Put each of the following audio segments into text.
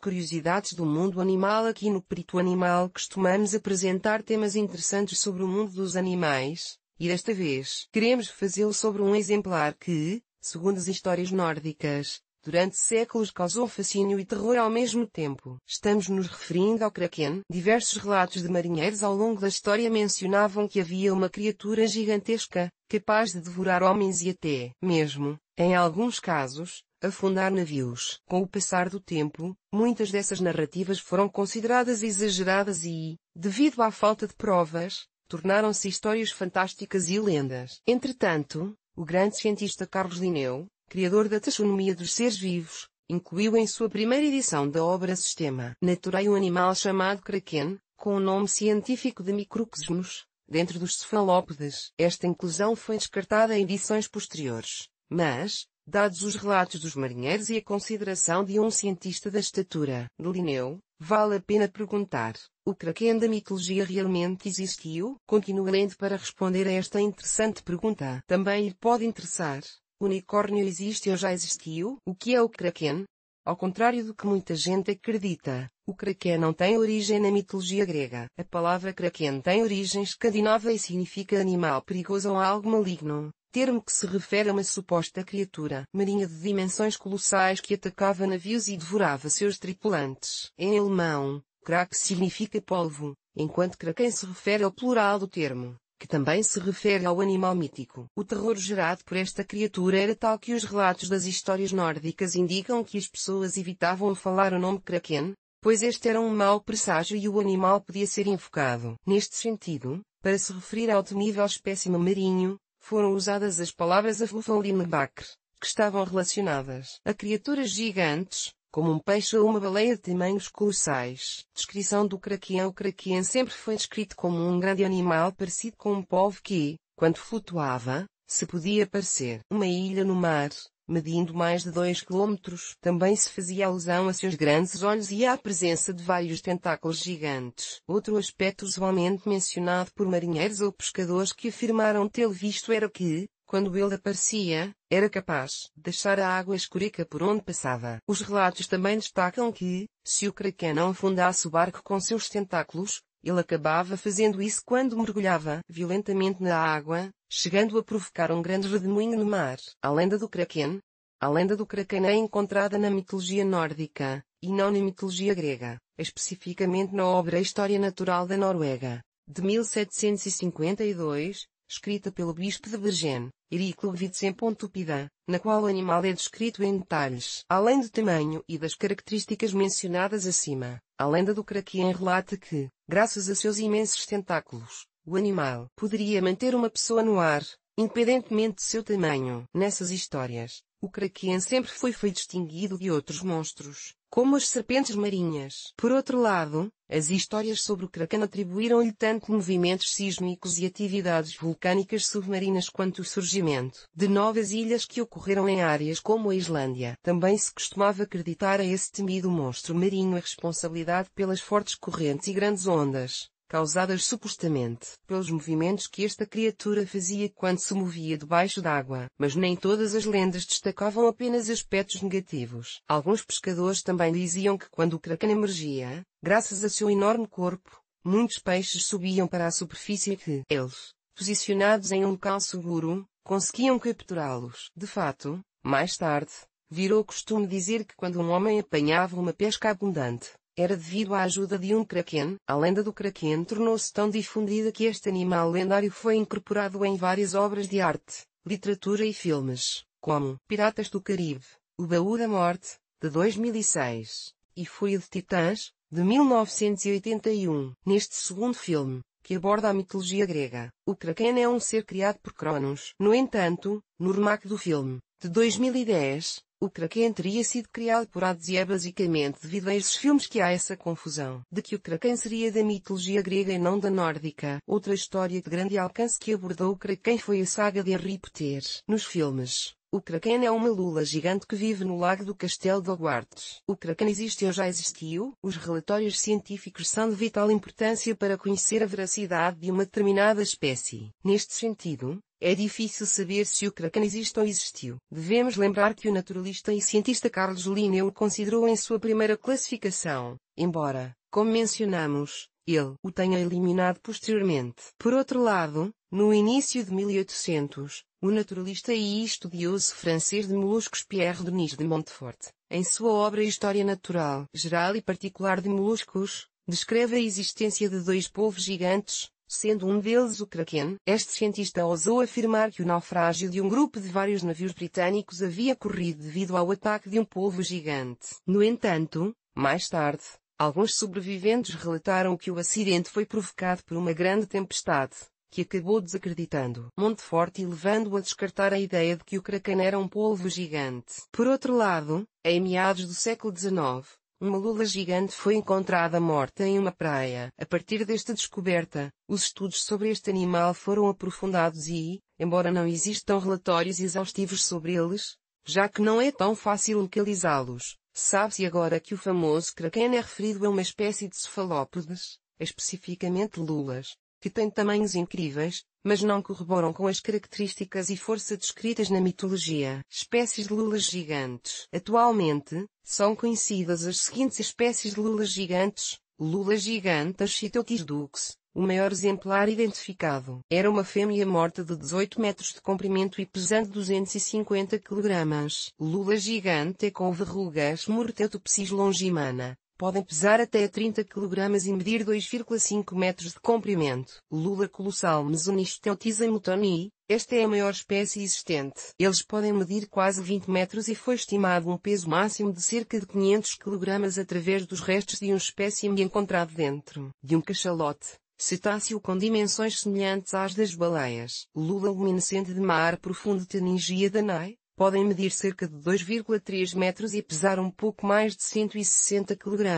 Curiosidades do mundo animal. Aqui no Perito Animal costumamos apresentar temas interessantes sobre o mundo dos animais, e desta vez queremos fazê-lo sobre um exemplar que, segundo as histórias nórdicas, durante séculos causou fascínio e terror ao mesmo tempo. Estamos nos referindo ao Kraken. Diversos relatos de marinheiros ao longo da história mencionavam que havia uma criatura gigantesca, capaz de devorar homens e até, mesmo, em alguns casos, afundar navios. Com o passar do tempo, muitas dessas narrativas foram consideradas exageradas e, devido à falta de provas, tornaram-se histórias fantásticas e lendas. Entretanto, o grande cientista Carlos Linneu, criador da taxonomia dos seres vivos, incluiu em sua primeira edição da obra Sistema Naturae um animal chamado Kraken, com o nome científico de Microxmus, dentro dos cefalópodes. Esta inclusão foi descartada em edições posteriores, mas, dados os relatos dos marinheiros e a consideração de um cientista da estatura de Linneu, vale a pena perguntar: o Kraken da mitologia realmente existiu? Continue lendo para responder a esta interessante pergunta. Também lhe pode interessar: o unicórnio existe ou já existiu? O que é o Kraken? Ao contrário do que muita gente acredita, o Kraken não tem origem na mitologia grega. A palavra Kraken tem origem escandinava e significa animal perigoso ou algo maligno, termo que se refere a uma suposta criatura marinha de dimensões colossais que atacava navios e devorava seus tripulantes. Em alemão, Krak significa polvo, enquanto Kraken se refere ao plural do termo, que também se refere ao animal mítico. O terror gerado por esta criatura era tal que os relatos das histórias nórdicas indicam que as pessoas evitavam falar o nome Kraken, pois este era um mau presságio e o animal podia ser invocado. Neste sentido, para se referir ao temível espécime marinho, foram usadas as palavras Aflufalinebakr, que estavam relacionadas a criaturas gigantes, como um peixe ou uma baleia de tamanhos colossais. Descrição do Kraken. O Kraken sempre foi descrito como um grande animal parecido com um polvo que, quando flutuava, se podia parecer uma ilha no mar, medindo mais de 2 quilômetros. Também se fazia alusão a seus grandes olhos e à presença de vários tentáculos gigantes. Outro aspecto usualmente mencionado por marinheiros ou pescadores que afirmaram tê-lo visto era que, quando ele aparecia, era capaz de deixar a água escurica por onde passava. Os relatos também destacam que, se o Kraken não afundasse o barco com seus tentáculos, ele acabava fazendo isso quando mergulhava violentamente na água, chegando a provocar um grande redemoinho no mar. A lenda do Kraken. A lenda do Kraken é encontrada na mitologia nórdica, e não na mitologia grega, especificamente na obra História Natural da Noruega, de 1752, escrita pelo bispo de Bergen, Eriklo Vidsen.Tupida, na qual o animal é descrito em detalhes. Além do tamanho e das características mencionadas acima, a lenda do Kraken relata que, graças a seus imensos tentáculos, o animal poderia manter uma pessoa no ar, independentemente de seu tamanho. Nessas histórias, o Kraken sempre foi distinguido de outros monstros, como as serpentes marinhas. Por outro lado, as histórias sobre o Kraken atribuíram-lhe tanto movimentos sísmicos e atividades vulcânicas submarinas quanto o surgimento de novas ilhas que ocorreram em áreas como a Islândia. Também se costumava acreditar a esse temido monstro marinho a responsabilidade pelas fortes correntes e grandes ondas, causadas supostamente pelos movimentos que esta criatura fazia quando se movia debaixo d'água. Mas nem todas as lendas destacavam apenas aspectos negativos. Alguns pescadores também diziam que quando o Kraken emergia, graças a seu enorme corpo, muitos peixes subiam para a superfície e que eles, posicionados em um local seguro, conseguiam capturá-los. De fato, mais tarde, virou costume dizer que quando um homem apanhava uma pesca abundante, era devido à ajuda de um Kraken. A lenda do Kraken tornou-se tão difundida que este animal lendário foi incorporado em várias obras de arte, literatura e filmes, como Piratas do Caribe, O Baú da Morte, de 2006, e Fúria de Titãs, de 1981. Neste segundo filme, que aborda a mitologia grega, o Kraken é um ser criado por Cronos. No entanto, no remake do filme, de 2010, o Kraken teria sido criado por Hades e é basicamente devido a esses filmes que há essa confusão de que o Kraken seria da mitologia grega e não da nórdica. Outra história de grande alcance que abordou o Kraken foi a saga de Harry Potter. Nos filmes, o Kraken é uma lula gigante que vive no lago do Castelo de Hogwarts. O Kraken existe ou já existiu? Os relatórios científicos são de vital importância para conhecer a veracidade de uma determinada espécie. Neste sentido, é difícil saber se o Kraken existe ou existiu. Devemos lembrar que o naturalista e cientista Carlos Linneo o considerou em sua primeira classificação, embora, como mencionamos, ele o tenha eliminado posteriormente. Por outro lado, no início de 1800, o naturalista e estudioso francês de moluscos Pierre Denis de Montfort, em sua obra História Natural, Geral e Particular de Moluscos, descreve a existência de dois polvos gigantes, sendo um deles o Kraken. Este cientista ousou afirmar que o naufrágio de um grupo de vários navios britânicos havia ocorrido devido ao ataque de um polvo gigante. No entanto, mais tarde, alguns sobreviventes relataram que o acidente foi provocado por uma grande tempestade, que acabou desacreditando Montfort e levando-o a descartar a ideia de que o Kraken era um polvo gigante. Por outro lado, em meados do século XIX, uma lula gigante foi encontrada morta em uma praia. A partir desta descoberta, os estudos sobre este animal foram aprofundados e, embora não existam relatórios exaustivos sobre eles, já que não é tão fácil localizá-los, sabe-se agora que o famoso Kraken é referido a uma espécie de cefalópodes, especificamente lulas, que têm tamanhos incríveis, mas não corroboram com as características e força descritas na mitologia. Espécies de lulas gigantes. Atualmente, são conhecidas as seguintes espécies de lulas gigantes. Lula gigante Architeuthis dux, o maior exemplar identificado. Era uma fêmea morta de 18 metros de comprimento e pesando 250 kg. Lula gigante com verrugas Murteutopsis longimana. Podem pesar até 30 kg e medir 2,5 metros de comprimento. Lula colossal Mesonisteuthis mutoni, esta é a maior espécie existente. Eles podem medir quase 20 metros e foi estimado um peso máximo de cerca de 500 kg através dos restos de um espécime encontrado dentro de um cachalote, cetáceo com dimensões semelhantes às das baleias. Lula luminescente de mar profundo Taningia danae. Podem medir cerca de 2,3 metros e pesar um pouco mais de 160 kg.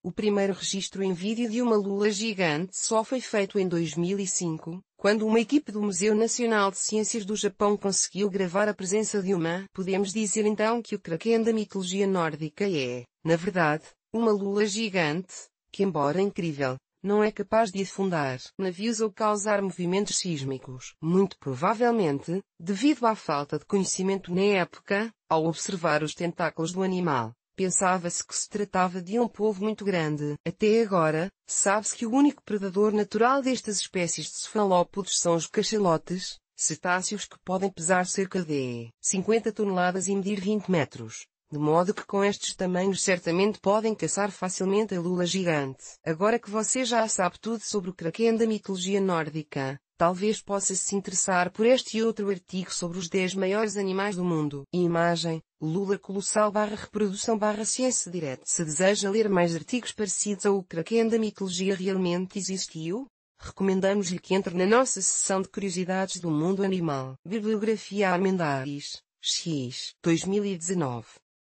O primeiro registro em vídeo de uma lula gigante só foi feito em 2005, quando uma equipe do Museu Nacional de Ciências do Japão conseguiu gravar a presença de uma. Podemos dizer então que o Kraken da mitologia nórdica é, na verdade, uma lula gigante, que embora incrível, não é capaz de afundar navios ou causar movimentos sísmicos. Muito provavelmente, devido à falta de conhecimento na época, ao observar os tentáculos do animal, pensava-se que se tratava de um polvo muito grande. Até agora, sabe-se que o único predador natural destas espécies de cefalópodes são os cachalotes, cetáceos que podem pesar cerca de 50 toneladas e medir 20 metros. De modo que com estes tamanhos certamente podem caçar facilmente a lula gigante. Agora que você já sabe tudo sobre o Kraken da mitologia nórdica, talvez possa se interessar por este e outro artigo sobre os 10 maiores animais do mundo. Imagem, lula colossal /reprodução /ciência direta. Se deseja ler mais artigos parecidos ao Kraken da mitologia realmente existiu? Recomendamos-lhe que entre na nossa seção de curiosidades do mundo animal. Bibliografia Armendáriz, X, 2019.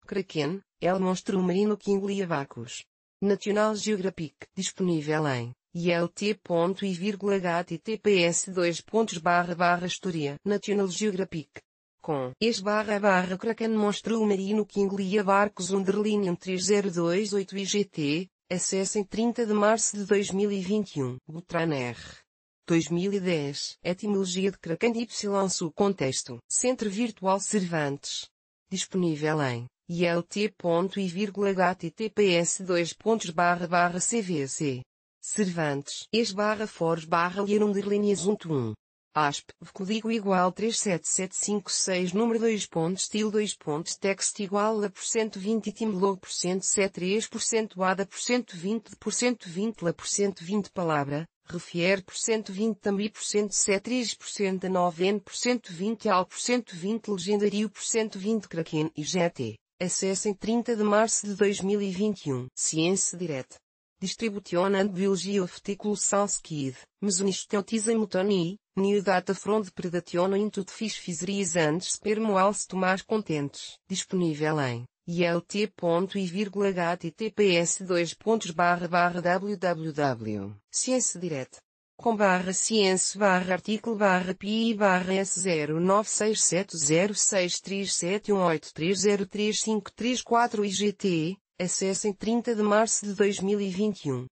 Kraken, El monstro marino que engolia vacos. National Geographic. Disponível em ilt.i/https://história. National Geographic. Com /Kraken monstro marino que engolia barcos _ 3028 IGT. Acessem 30 de março de 2021. Butran R. 2010. Etimologia de Kraken Y. Subcontexto. Centro Virtual Cervantes. Disponível em ilt.i/https://cvc. Cervantes. es/foros/lier_1. ASP. Código igual 37756 número 2. Estilo 2. Text igual a %20 Timlog %C3% ADA %20 la %20 palavra. Refier %20 tambi %C3% a 9 %20 al %20 legendário %20 Kraken IGT. Acessem 30 de março de 2021. Ciência Direta. Distribution and Biology of the Colossal Squid. Mesonisteuthis mutoni. New data from the predation into the fish fisheries and sperm whales to mais contentes. Disponível em ilt.i/https://www. Ciência Direta. com/ciência/artigo/pi/s096706371837135334 IGT. Acessem 30 de março de 2021.